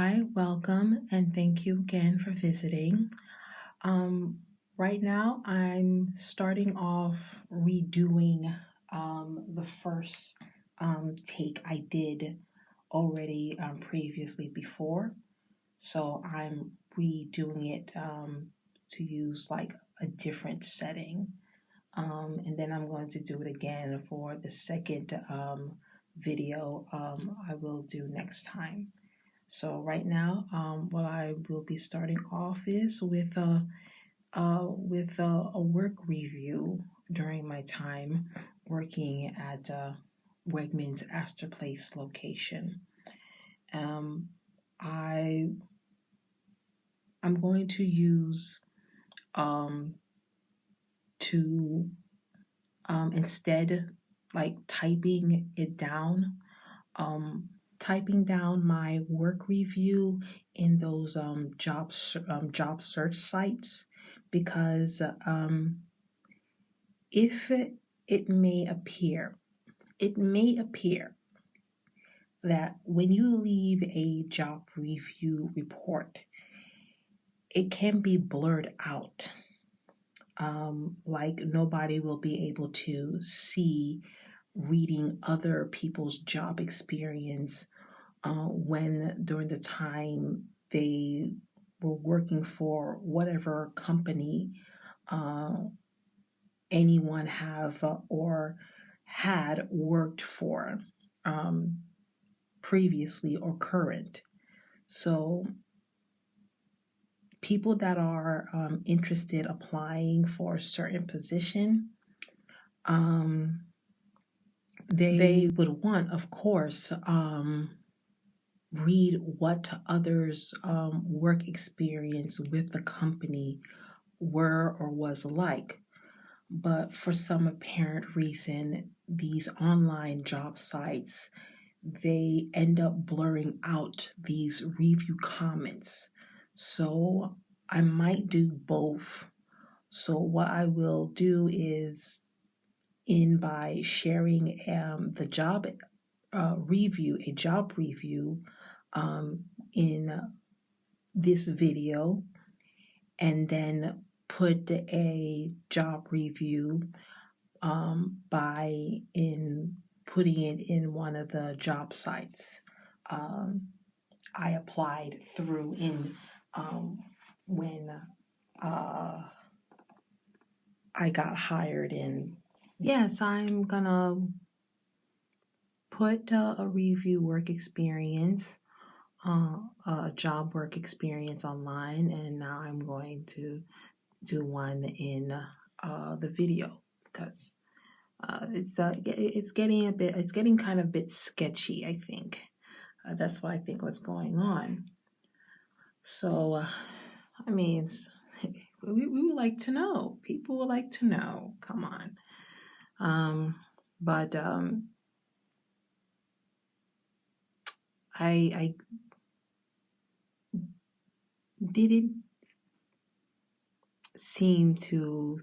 Hi, welcome, and thank you again for visiting. Um, right now, I'm starting off redoing the first take I did already previously before. So I'm redoing it to use like a different setting. And then I'm going to do it again for the second video I will do next time. So right now, what I will be starting off is with a work review during my time working at Wegmans Astor Place location. Um, I I'm going to use um, to instead like typing it down, um, typing down my work review in those job search sites because if it may appear it may appear that when you leave a job review report, it can be blurred out. Like nobody will be able to see reading other people's job experience when during the time they were working for whatever company uh, anyone have or had worked for um, previously or current. So people that are interested applying for a certain position, um, they would want, of course, read what others' work experience with the company were or was like. But for some apparent reason, these online job sites they end up blurring out these review comments. So I might do both. So what I will do is in by sharing the job review, a job review in this video, and then put a job review by in putting it in one of the job sites I applied through in when uh, I got hired in. Yes, I'm gonna put a review work experience, a job work experience online, and now I'm going to do one in the video because it's getting kind of a bit sketchy. I think that's what I think was going on. So I mean, we would like to know. People would like to know. Come on. But I didn't seem to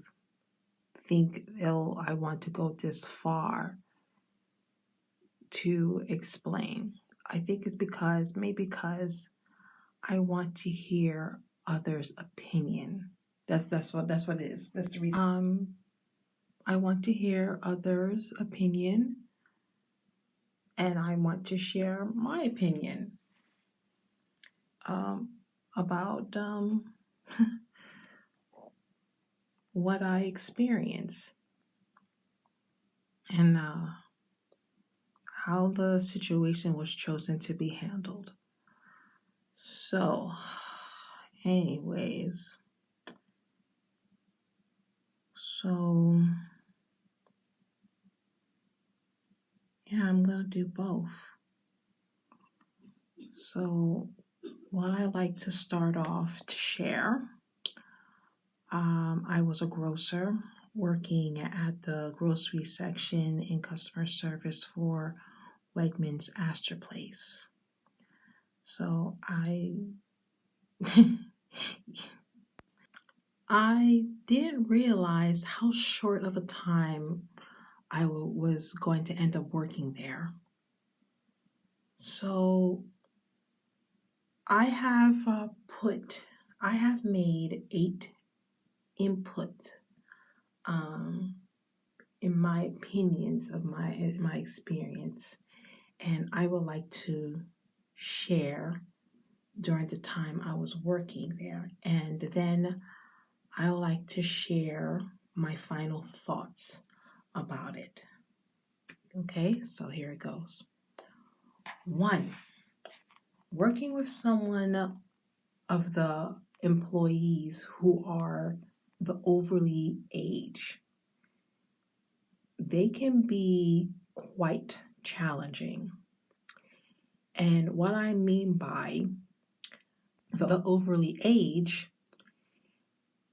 think, oh, I want to go this far to explain. I think it's because I want to hear others' opinion. That's what it is. That's the reason. I want to hear others' opinion, and I want to share my opinion um, about what I experience and how the situation was chosen to be handled. So, anyways, so yeah, I'm gonna do both. So, what I like to start off to share, I was a grocer working at the grocery section in customer service for Wegmans Astor Place. So I didn't realize how short of a time I was going to end up working there. So I have I have made 8 input um, in my opinions of my experience, and I would like to share during the time I was working there, and then I would like to share my final thoughts about it. Okay, so here it goes. 1, working with someone of the employees who are the overly aged, they can be quite challenging. And what I mean by the overly aged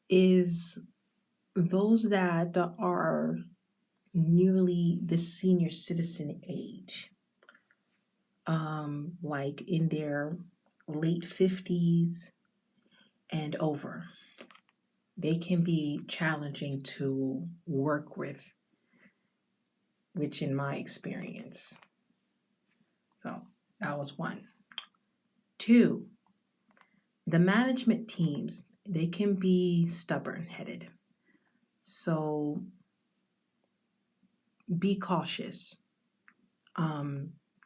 is those that are nearly the senior citizen age, like in their late 50s and over. They can be challenging to work with, which in my experience. So that was 1. 2, the management teams, they can be stubborn headed. So be cautious,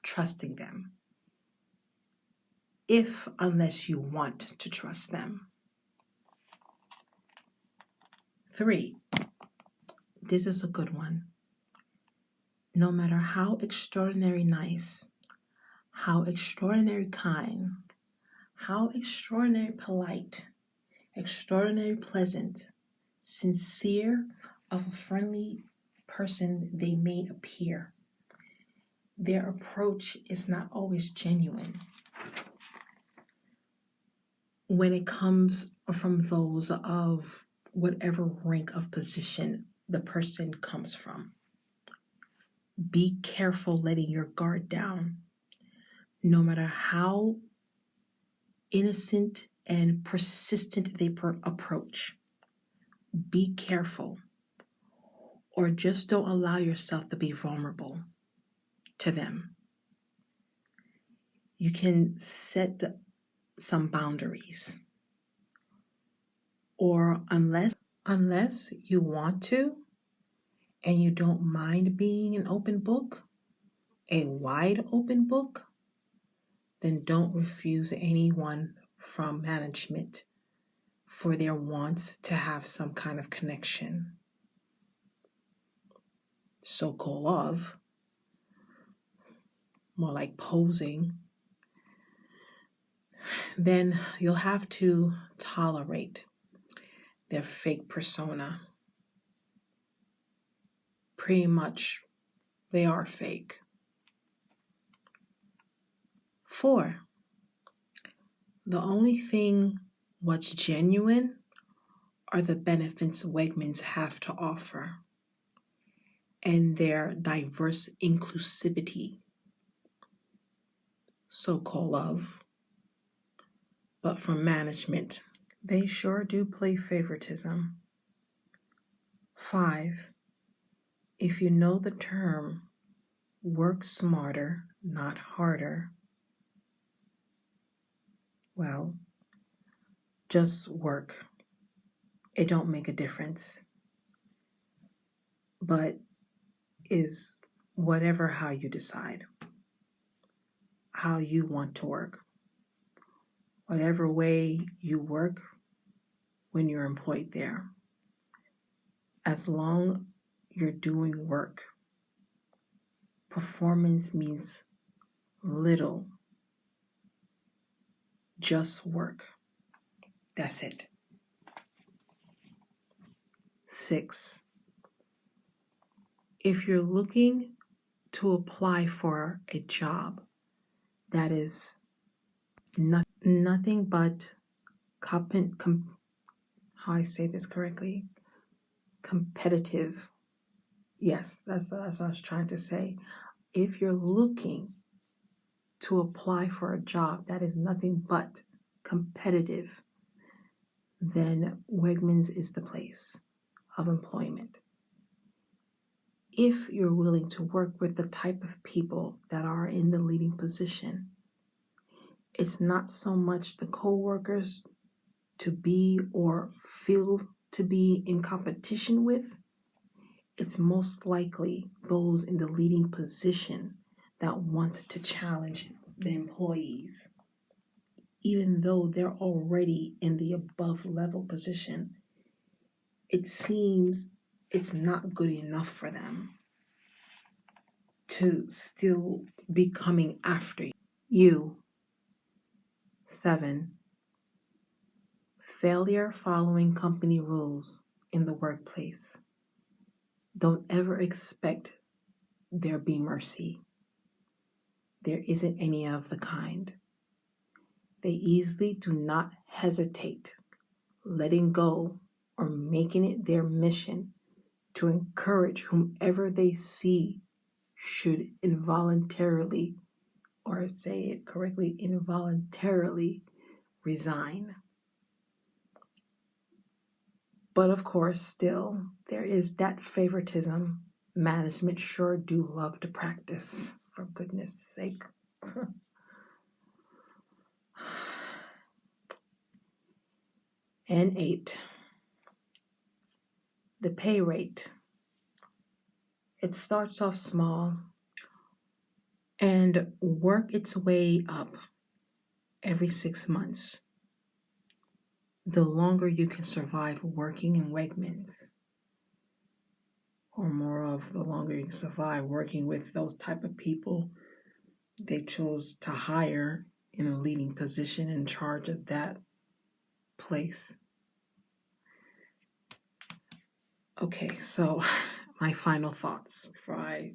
trusting them, if unless you want to trust them. 3, this is a good one. No matter how extraordinary nice, how extraordinary kind, how extraordinary polite, extraordinary pleasant, sincere of a friendly person they may appear, their approach is not always genuine when it comes from those of whatever rank of position the person comes from. Be careful letting your guard down, no matter how innocent and persistent they approach. Be careful, or just don't allow yourself to be vulnerable to them. You can set some boundaries, or unless you want to and you don't mind being an open book, a wide open book, then don't refuse anyone from management for their wants to have some kind of connection, so-called love, more like posing. Then you'll have to tolerate their fake persona. Pretty much, they are fake. 4, the only thing what's genuine are the benefits Wegmans have to offer and their diverse inclusivity, so-called love. But from management, they sure do play favoritism. 5, if you know the term, work smarter, not harder, well, just work. It don't make a difference, but is whatever how you decide, how you want to work, whatever way you work when you're employed there. As long you're doing work, performance means little. Just work. That's it. 6, if you're looking to apply for a job that is nothing but how I say this correctly, competitive. Yes, that's what I was trying to say. If you're looking to apply for a job that is nothing but competitive, then Wegmans is the place of employment. If you're willing to work with the type of people that are in the leading position, It's not so much the coworkers to be or feel to be in competition with. It's most likely those in the leading position that want to challenge the employees, even though they're already in the above level position. It seems it's not good enough for them to still be coming after you. 7. Failure following company rules in the workplace. Don't ever expect there be mercy. There isn't any of the kind. They easily do not hesitate letting go or making it their mission to encourage whomever they see should involuntarily, or say it correctly, involuntarily resign. But of course, still, there is that favoritism management sure do love to practice, for goodness sake. And 8, the pay rate. It starts off small and work its way up every 6 months. The longer you can survive working in Wegmans, or more of the longer you can survive working with those type of people they chose to hire in a leading position in charge of that place. Okay, so my final thoughts before I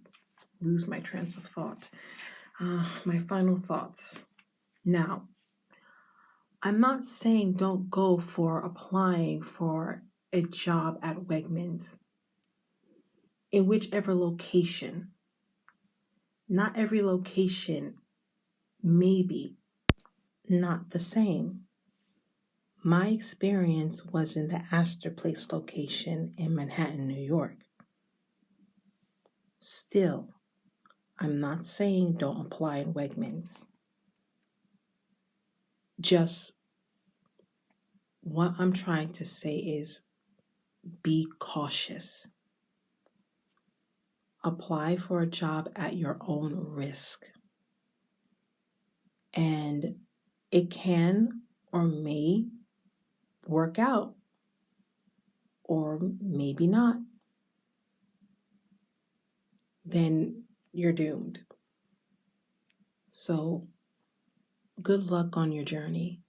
lose my train of thought. My final thoughts. Now, I'm not saying don't go for applying for a job at Wegmans in whichever location. Not every location may be not the same. My experience was in the Astor Place location in Manhattan, New York. Still, I'm not saying don't apply in Wegmans. Just what I'm trying to say is be cautious. Apply for a job at your own risk. And it can or may work out, or maybe not. Then you're doomed. So, good luck on your journey.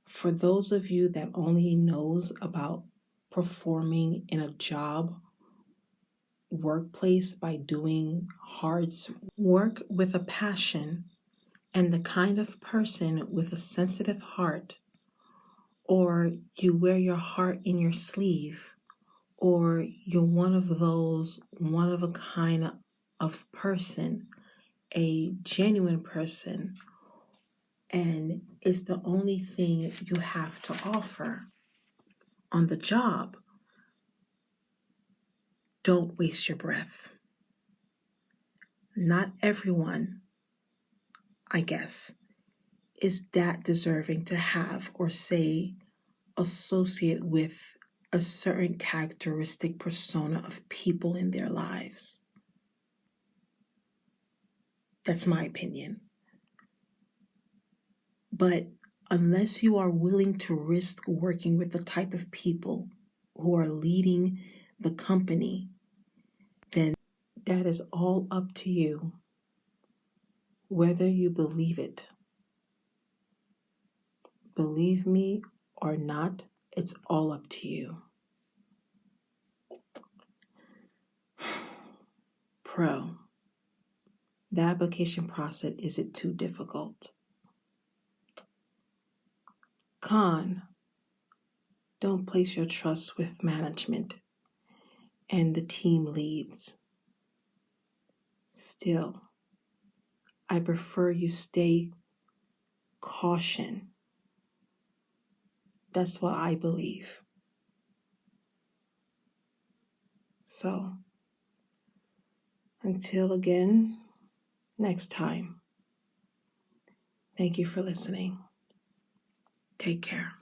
For those of you that only knows about performing in a job workplace by doing hard work with a passion and the kind of person with a sensitive heart, or you wear your heart in your sleeve, or you're one of those one of a kind of person, a genuine person, and it's the only thing you have to offer on the job, don't waste your breath. Not everyone, I guess, is that deserving to have or say associate with a certain characteristic persona of people in their lives. That's my opinion. But unless you are willing to risk working with the type of people who are leading the company, then that is all up to you, whether you believe it. Believe me or not, it's all up to you. Pro, the application process isn't too difficult. Con, don't place your trust with management and the team leads. Still, I prefer you stay caution. That's what I believe. So, until again, next time. Thank you for listening. Take care.